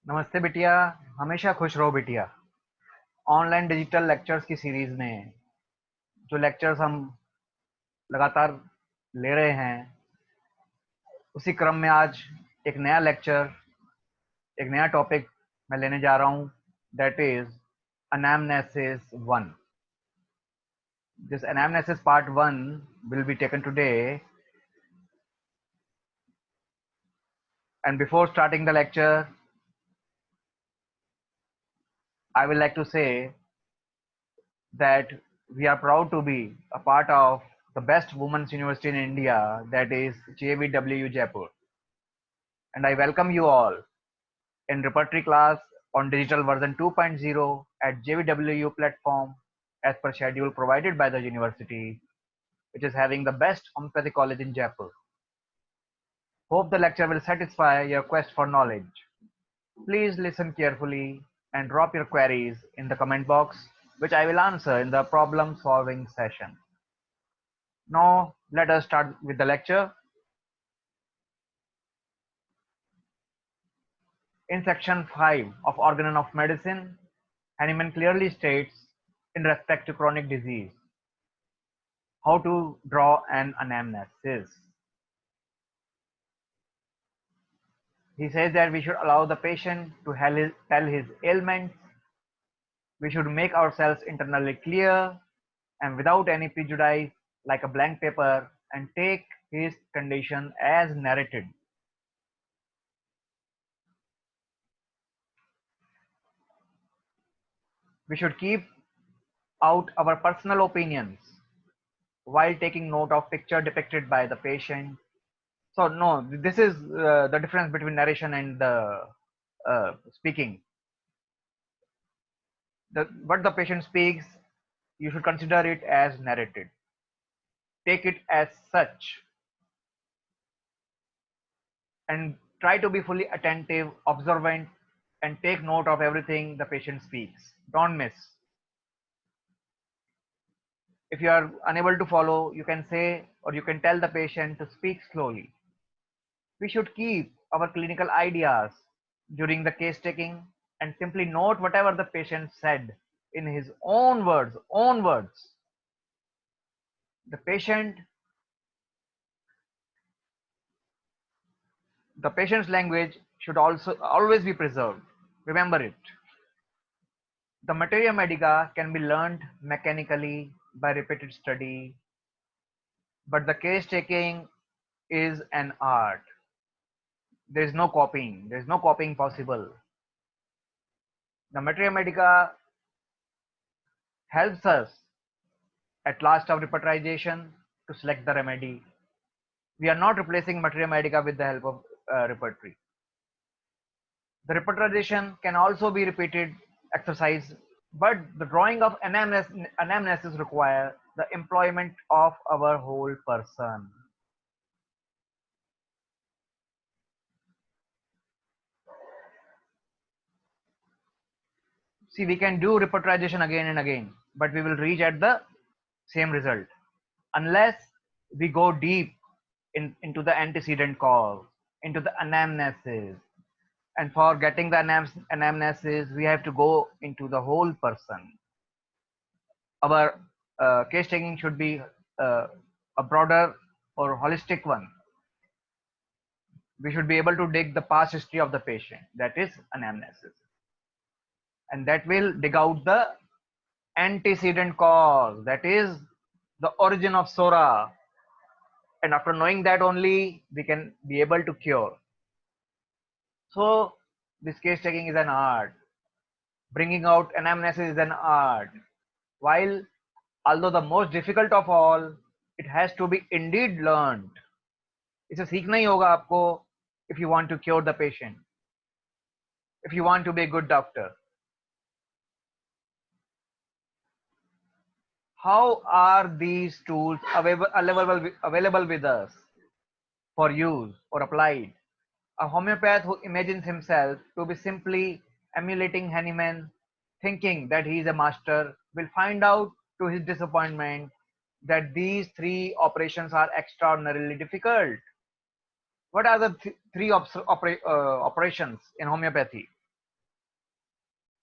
नमस्ते बिटिया। हमेशा खुश रहो बिटिया। ऑनलाइन डिजिटल लेक्चर्स की सीरीज में जो लेक्चर्स हम लगातार ले रहे हैं, उसी क्रम में आज एक नया लेक्चर, एक नया टॉपिक मैं लेने जा रहा हूं। That is anamnesis 1. This anamnesis part 1 will be taken today, and before starting the lecture I will like to say that we are proud to be a part of the best women's university in India, that is JVWU Jaipur. And I welcome you all in repertory class on digital version 2.0 at JVWU platform as per schedule provided by the university, which is having the best homeopathy college in Jaipur. Hope the lecture will satisfy your quest for knowledge. Please listen carefully and drop your queries in the comment box, which I will answer in the problem solving session. Now let us start with the lecture. In section 5 of Organon of Medicine, Hahnemann clearly states, in respect to chronic disease, how to draw an anamnesis. He says that we should allow the patient to tell his ailments. We should make ourselves internally clear and without any prejudice, like a blank paper, and take his condition as narrated. We should keep out our personal opinions while taking note of picture depicted by the patient. So no, this is the difference between narration and the speaking. What the patient speaks, you should consider it as narrated. Take it as such and try to be fully attentive, observant, and take note of everything the patient speaks. Don't miss. If you are unable to follow, you can say or you can tell the patient to speak slowly. We should keep our clinical ideas during the case taking and simply note whatever the patient said in his own words, own words. The patient, the patient's language should also always be preserved. Remember it. The materia medica can be learned mechanically by repeated study, but the case taking is an art. There is no copying. There is no copying possible. The materia medica helps us at last of repertorization to select the remedy. We are not replacing materia medica with the help of repertory. The repertorization can also be repeated exercise, but the drawing of anamnesis require the employment of our whole person. See, we can do repertorization again and again, but we will reach at the same result unless we go deep into the antecedent cause, into the anamnesis. And for getting the anamnesis, we have to go into the whole person. Our case taking should be a broader or holistic one. We should be able to dig the past history of the patient, that is anamnesis, and that will dig out the antecedent cause, that is the origin of sora. And after knowing that only, we can be able to cure. So this case taking is an art. Bringing out anamnesis is an art. While although the most difficult of all, it has to be indeed learned. इसे सीखना ही होगा आपको if you want to cure the patient, if you want to be a good doctor. How are these tools available with us for use or applied? A homeopath who imagines himself to be simply emulating Hahnemann, thinking that he is a master, will find out to his disappointment that these three operations are extraordinarily difficult. What are the three operations in homeopathy?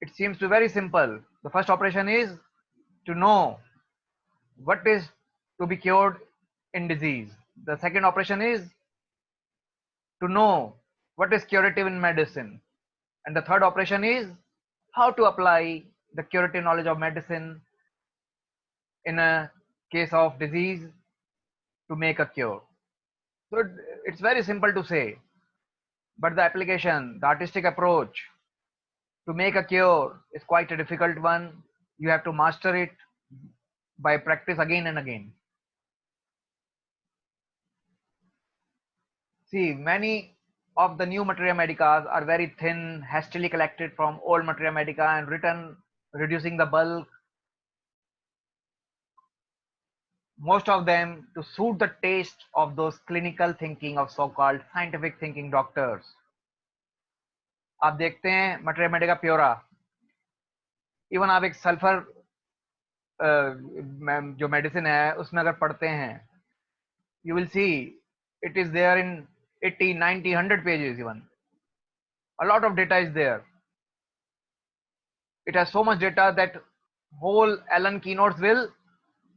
It seems to be very simple. The first operation is to know what is to be cured in disease. The second operation is to know what is curative in medicine. And the third operation is how to apply the curative knowledge of medicine in a case of disease to make a cure. So it's very simple to say, but the application, the artistic approach to make a cure is quite a difficult one. You have to master it by practice again and again. See, many of the new materia medicas are very thin, hastily collected from old materia medica and written, reducing the bulk, most of them to suit the taste of those clinical thinking of so-called scientific thinking doctors. आप देखते हैं materia medica pura, even आप एक sulphur जो medicine है उसमें अगर पढ़ते हैं, you will see it is there in 80, 90, 100 pages even. A lot of data is there. It has so much data that whole Allen keynotes will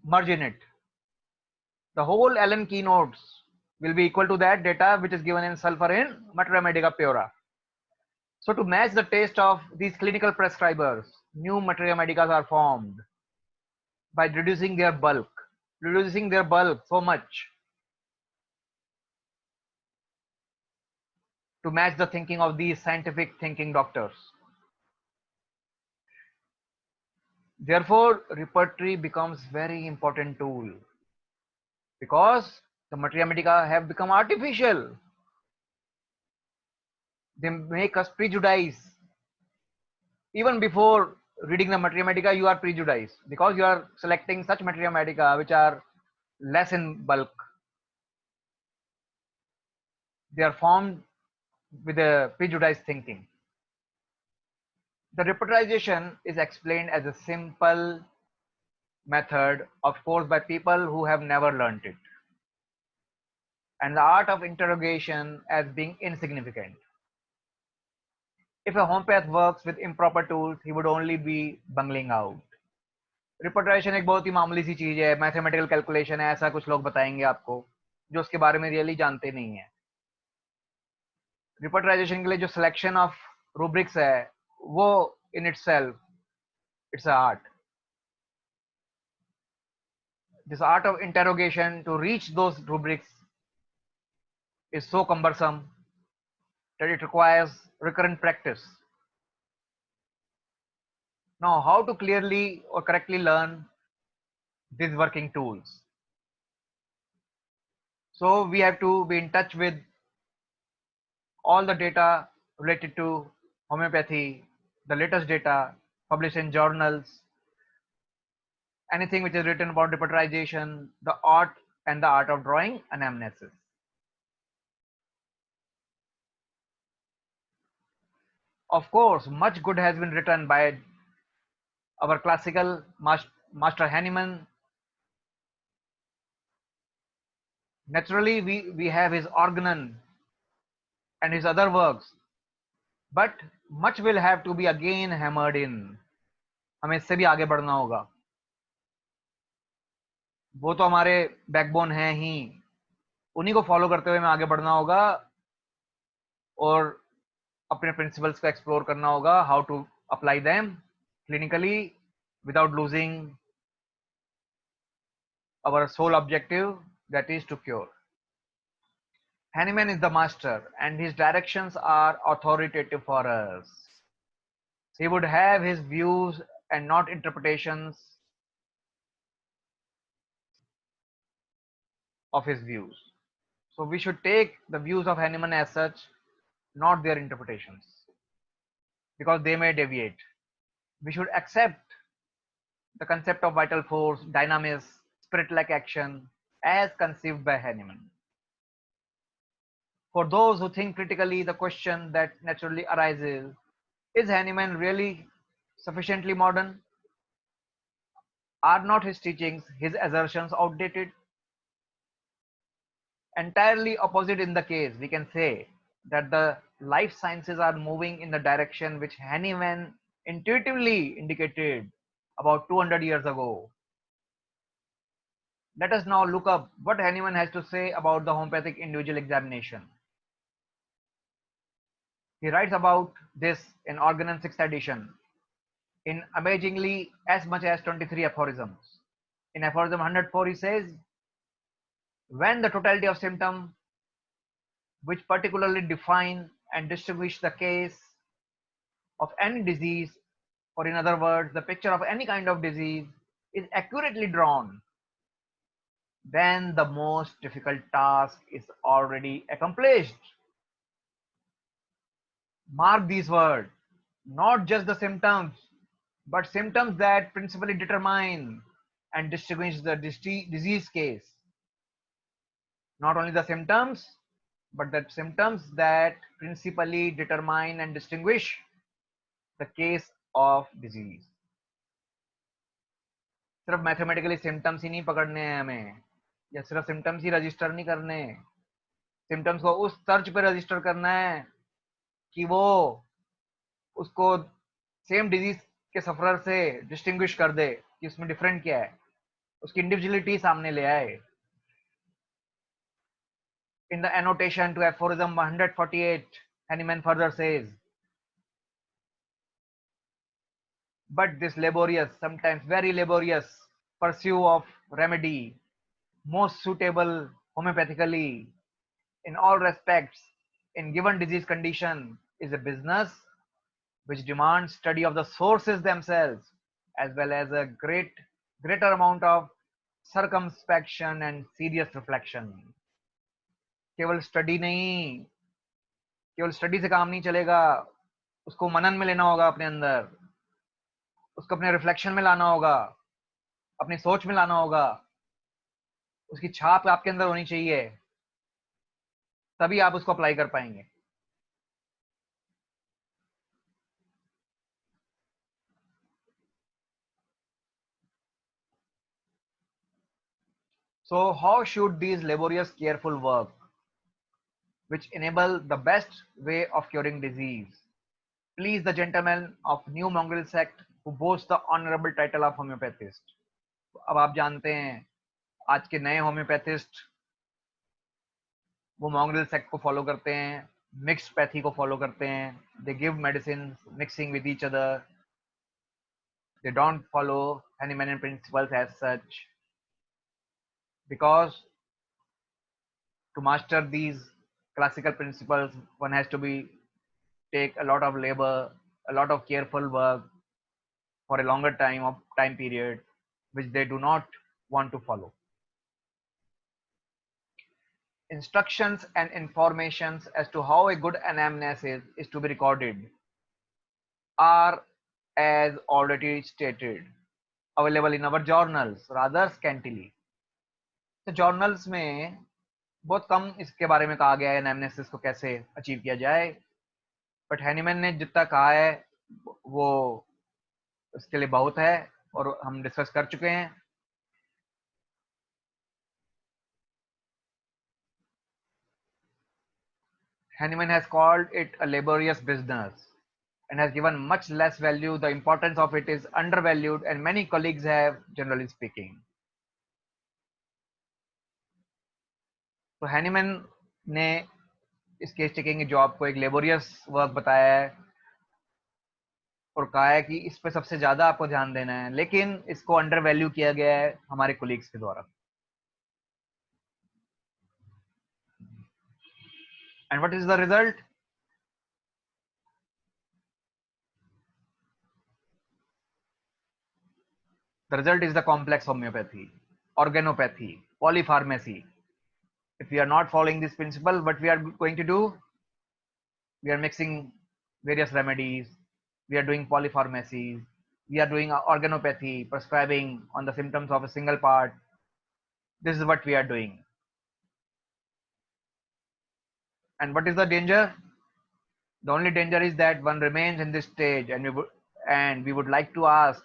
merge in it. The whole Allen keynotes will be equal to that data which is given in sulfur in materia medica pura. So to match the taste of these clinical prescribers, new materia medicas are formed by reducing their bulk so much to match the thinking of these scientific thinking doctors. Therefore, repertory becomes very important tool because the materia medica have become artificial. They make us prejudice. Even before reading the materia medica, you are prejudiced because you are selecting such materia medica which are less in bulk. They are formed with a prejudiced thinking. The repertorization is explained as a simple method, of course, by people who have never learnt it, and the art of interrogation as being insignificant. If a homeopath works with improper tools, he would only be bungling out. रिपोर्टराइजेशन एक बहुत ही मामूली सी चीज है, mathematical calculation है, ऐसा कुछ लोग बताएंगे आपको जो उसके बारे में रियली जानते नहीं है. रिपोर्टराइजेशन के लिए जो सिलेक्शन ऑफ रूब्रिक्स है वो in itself it's a art. This art of interrogation to reach those rubrics is so cumbersome that it requires recurrent practice. Now, how to clearly or correctly learn these working tools? So we have to be in touch with all the data related to homeopathy, the latest data published in journals, anything which is written about repertorization, the art and the art of drawing anamnesis. Of course, much good has been written by our classical master Hahnemann. Naturally, we have his Organon and his other works, but much will have to be again hammered in. हमें इससे भी आगे बढ़ना होगा. वो तो हमारे backbone हैं ही, उन्हीं को फॉलो करते हुए हमें आगे बढ़ना होगा और अपने प्रिंसिपल्स को एक्सप्लोर करना होगा, how to apply them clinically without losing our sole objective, that is to cure. Hahnemann is the master and his directions are authoritative for us. He would have his views and not interpretations of his views. So we should take the views of Hahnemann as such, not their interpretations, because they may deviate. We should accept the concept of vital force, dynamism, spirit-like action as conceived by Hahnemann. For those who think critically, the question that naturally arises, is Hahnemann really sufficiently modern? Are not his teachings, his assertions outdated? Entirely opposite in the case, we can say that the life sciences are moving in the direction which Hahnemann intuitively indicated about 200 years ago. Let us now look up what Hahnemann has to say about the homeopathic individual examination. He writes about this in Organon 6th edition in amazingly as much as 23 aphorisms. In aphorism 104, he says, when the totality of symptoms which particularly define and distinguish the case of any disease, or in other words, the picture of any kind of disease, is accurately drawn, then the most difficult task is already accomplished. Mark these words, not just the symptoms, but symptoms that principally determine and distinguish the disease case. Not only the symptoms, but the symptoms that principally determine and distinguish the case of disease. सिर्फ mathematically symptoms ही नहीं पकड़ने हैं हमें, या सिर्फ symptoms ही register नहीं करने, symptoms को उस तर्ज पे रजिस्टर करना है कि वो उसको सेम डिजीज के सफरर से डिस्टिंग्विश कर दे कि उसमें डिफरेंट क्या है, उसकी इंडिविजुअलिटी सामने ले आए. In the annotation to aphorism 148, Hahnemann further says, but this laborious, sometimes very laborious pursuit of remedy, most suitable homeopathically in all respects in given disease condition, is a business which demands study of the sources themselves as well as a greater amount of circumspection and serious reflection. केवल study नहीं, केवल study से काम नहीं चलेगा, उसको मनन में लेना होगा अपने अंदर, उसको अपने रिफ्लेक्शन में लाना होगा, अपनी सोच में लाना होगा, उसकी छाप आपके अंदर होनी चाहिए, तभी आप उसको अप्लाई कर पाएंगे. So how should these laborious careful work which enable the best way of curing disease please the gentlemen of new mongrel sect who boast the honorable title of homeopathist? अब आप जानते हैं आज के नए होम्योपैथिस्ट वो मॉन्ग्रेल सेक्ट को फॉलो करते हैं, मिक्स्ड पैथी को फॉलो करते हैं, they give medicine mixing with each other, they don't follow Hahnemann principles as such, because to master these classical principles one has to be take a lot of labor, a lot of careful work for a longer time period which they do not want to follow. Instructions and informations as to how a good anamnesis is to be recorded are, as already stated, available in our journals rather scantily. तो journals में बहुत कम इसके बारे में कहा गया है anamnesis को कैसे अचीव किया जाए, बट Hahnemann ने जितना कहा है वो उसके लिए बहुत है और हम डिस्कस कर चुके हैं. Hahnemann has called it a laborious business and has given much less value. The importance of it is undervalued and many colleagues have, generally speaking. तो Hahnemann ने इस केस टेकिंग जॉब को एक लेबोरियस वर्क बताया है और कहा है कि इस पे सबसे ज्यादा आपको ध्यान देना है, लेकिन इसको अंडर वैल्यू किया गया है हमारे कोलीग्स के द्वारा. And what is the result? The result is the complex homeopathy, organopathy, polypharmacy. If we are not following this principle, what we are going to do? We are mixing various remedies, we are doing polypharmacies, we are doing organopathy, prescribing on the symptoms of a single part. This is what we are doing. And what is the danger? The only danger is that one remains in this stage and we would like to ask,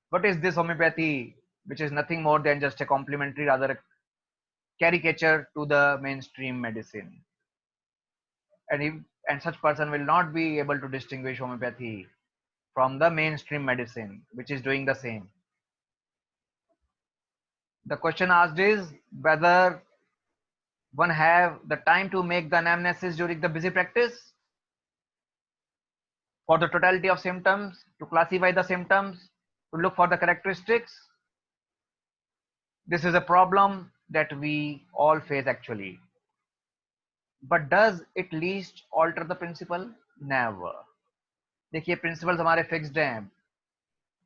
what is this homeopathy, which is nothing more than just a complementary, rather a caricature to the mainstream medicine. And such person will not be able to distinguish homeopathy from the mainstream medicine, which is doing the same. The question asked is whether one have the time to make the anamnesis during the busy practice for the totality of symptoms, to classify the symptoms, to look for the characteristics. This is a problem that we all face actually. But does it least alter the principle? Never. देखिए principles हमारे fixed हैं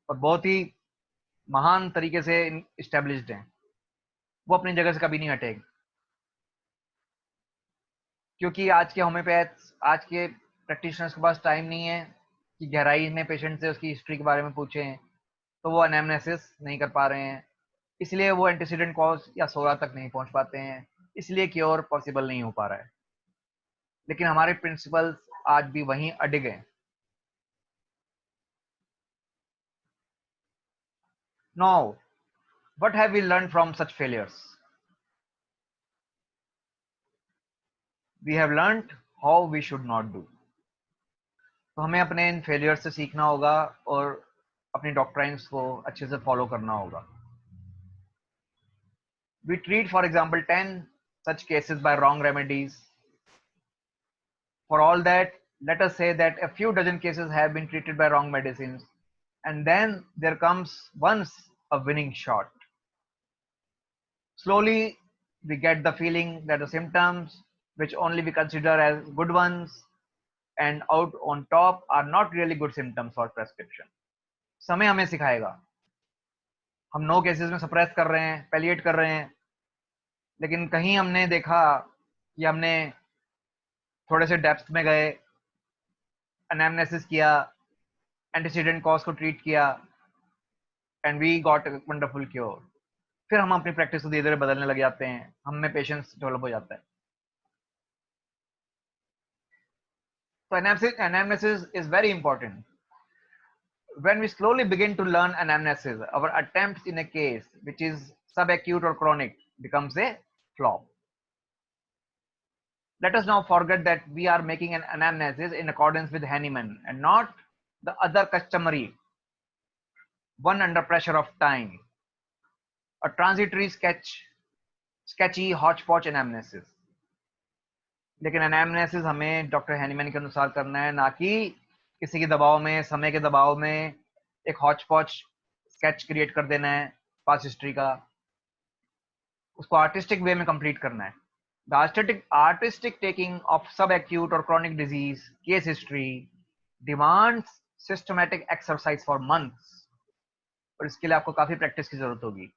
और बहुत ही महान तरीके से established हैं, वो अपनी जगह से कभी नहीं हटेंगे, क्योंकि आज के होम्योपैथ्स, आज के प्रैक्टिशनर्स के पास टाइम नहीं है कि गहराई में पेशेंट से उसकी हिस्ट्री के बारे में पूछें, तो वो एनामनेसिस नहीं कर पा रहे हैं, इसलिए वो एंटीसीडेंट कॉज या सोरा तक नहीं पहुंच पाते हैं, इसलिए क्योर पॉसिबल नहीं हो पा रहा है। लेकिन हमारे प्रिंसिपल्स आज भी वहीं अडिग हैं। Now, what have we learned from such failures? We have learned how we should not do. तो हमें अपने इन फेलियर से सीखना होगा और अपनी डॉक्ट्राइन्स को अच्छे से फॉलो करना होगा। We treat, for example, 10 such cases by wrong remedies. For all that, let us say that a few dozen cases have been treated by wrong medicines, and then there comes once a winning shot. Slowly, we get the feeling that the symptoms, which only we consider as good ones, and out on top are not really good symptoms for prescription. समय हमें सिखाएगा। हम 9 cases में suppress कर रहे हैं, पैलिएट कर रहे हैं, लेकिन कहीं हमने देखा कि हमने थोड़े से डेप्थ में गए, एनामनेसिस किया, एंटीसीडेंट कॉज को ट्रीट किया, and we got a wonderful cure. फिर हम अपनी प्रैक्टिस को धीरे धीरे बदलने लग जाते हैं, हम में पेशेंस डेवलप हो जाता है। So anamnesis is very important. When we slowly begin to learn anamnesis, our attempts in a case which is subacute or chronic becomes a flop. Let us now forget that we are making an anamnesis in accordance with Hahnemann and not the other customary one under pressure of time, a transitory sketchy hodgepodge anamnesis. लेकिन anamnesis हमें doctor Hahnemann के अनुसार करना है, ना कि किसी के दबाव में, समय के दबाव में एक हॉचपॉच स्केच क्रिएट कर देना है पास्ट हिस्ट्री का, उसको आर्टिस्टिक वे में कंप्लीट करना है। द आर्टिस्टिक टेकिंग ऑफ सब एक्यूट और chronic disease case history demands systematic exercise for months, और इसके लिए आपको काफी प्रैक्टिस की जरूरत होगी।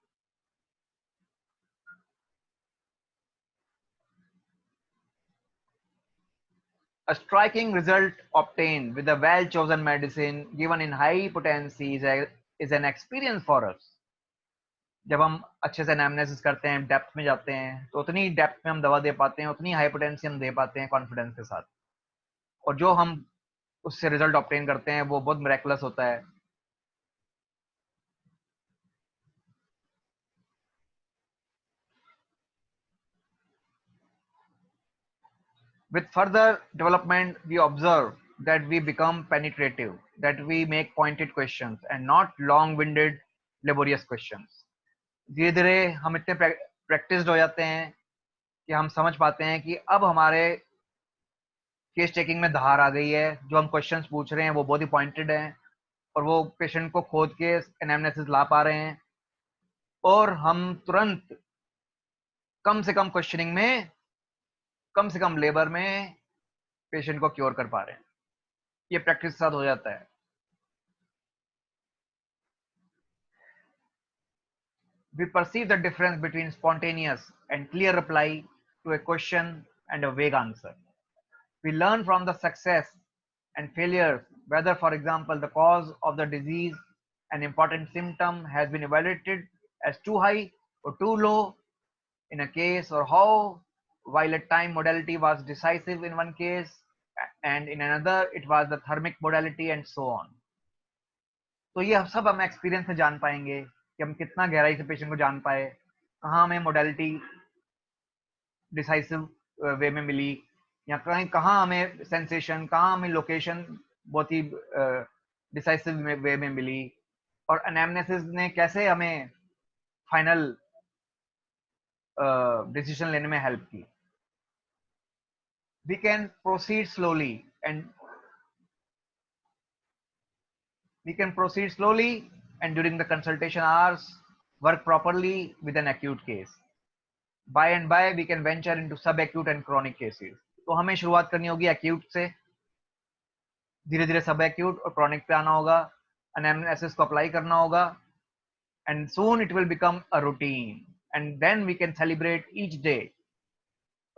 A striking result obtained with a well-chosen medicine given in high potency is an experience for us. जब हम अच्छे से एनामनेसिस करते हैं, डेप्थ में जाते हैं, तो उतनी डेप्थ में हम दवा दे पाते हैं, उतनी हाई पोटेंसी हम दे पाते हैं कॉन्फिडेंस के साथ, और जो हम उससे रिजल्ट ऑब्टेन करते हैं वो बहुत मिरेकुलस होता है। With further development, we observe that we become penetrative, that we make pointed questions and not long-winded, laborious questions. धीरे धीरे हम इतने प्रैक्टिस्ड हो जाते हैं कि हम समझ पाते हैं कि अब हमारे केस टेकिंग में धार आ गई है, जो हम क्वेश्चंस पूछ रहे हैं वो बहुत ही पॉइंटेड हैं, और वो पेशेंट को खोद के एनामनेसिस ला पा रहे हैं, और हम तुरंत कम से कम क्वेश्चनिंग में, कम से कम लेबर में पेशेंट को क्योर कर पा रहे हैं। ये प्रैक्टिस के साथ हो जाता है। We perceive the difference between spontaneous and clear reply to a question and a vague answer. We learn from the success and failures whether, for example, the cause of the disease, an important symptom, has been evaluated as too high or too low in a case, or how, while a time modality was decisive in one case and in another it was the thermic modality, and so on. तो ये सब हम experience से जान पाएंगे कि हम कितना गहराई से पेशेंट को जान पाए, कहाँ हमें मोडालिटी डिसाइसिव वे में मिली, या कहीं कहाँ हमें सेंसेशन, कहाँ हमें लोकेशन बहुत ही डिसाइसिव वे में मिली, और एनामनेसिस ने कैसे हमें फाइनल डिसीजन लेने में हेल्प की. We can proceed slowly and during the consultation hours work properly with an acute case. By and by we can venture into subacute and chronic cases. तो हमें शुरुआत करनी होगी acute से, धीरे धीरे subacute और chronic पे आना होगा, anamnesis को apply करना होगा, and soon it will become a routine, and then we can celebrate each day.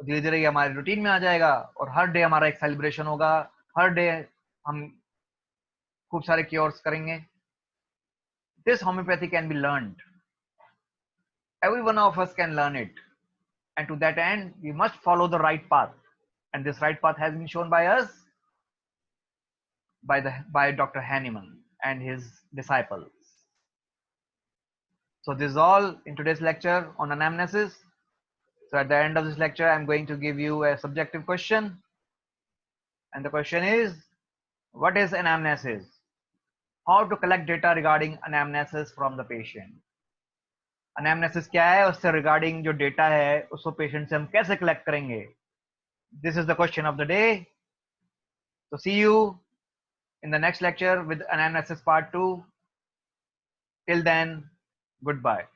धीरे धीरे ये हमारे रूटीन में आ जाएगा और हर डे हमारा एक सेलिब्रेशन होगा, हर डे हम खूब सारे क्योर्स करेंगे. This homeopathy can be learned. Every one of us can learn it. And to that end, we must follow the right path. And this right path has been shown by us, by Dr. Hahnemann and his disciples. So this is all in today's lecture on anamnesis. So at the end of this lecture, I'm going to give you a subjective question. And the question is, what is anamnesis? How to collect data regarding anamnesis from the patient? Anamnesis क्या है, उससे regarding जो data है उसको patient से हम कैसे collect करेंगे? This is the question of the day. So see you in the next lecture with anamnesis part 2. Till then, goodbye.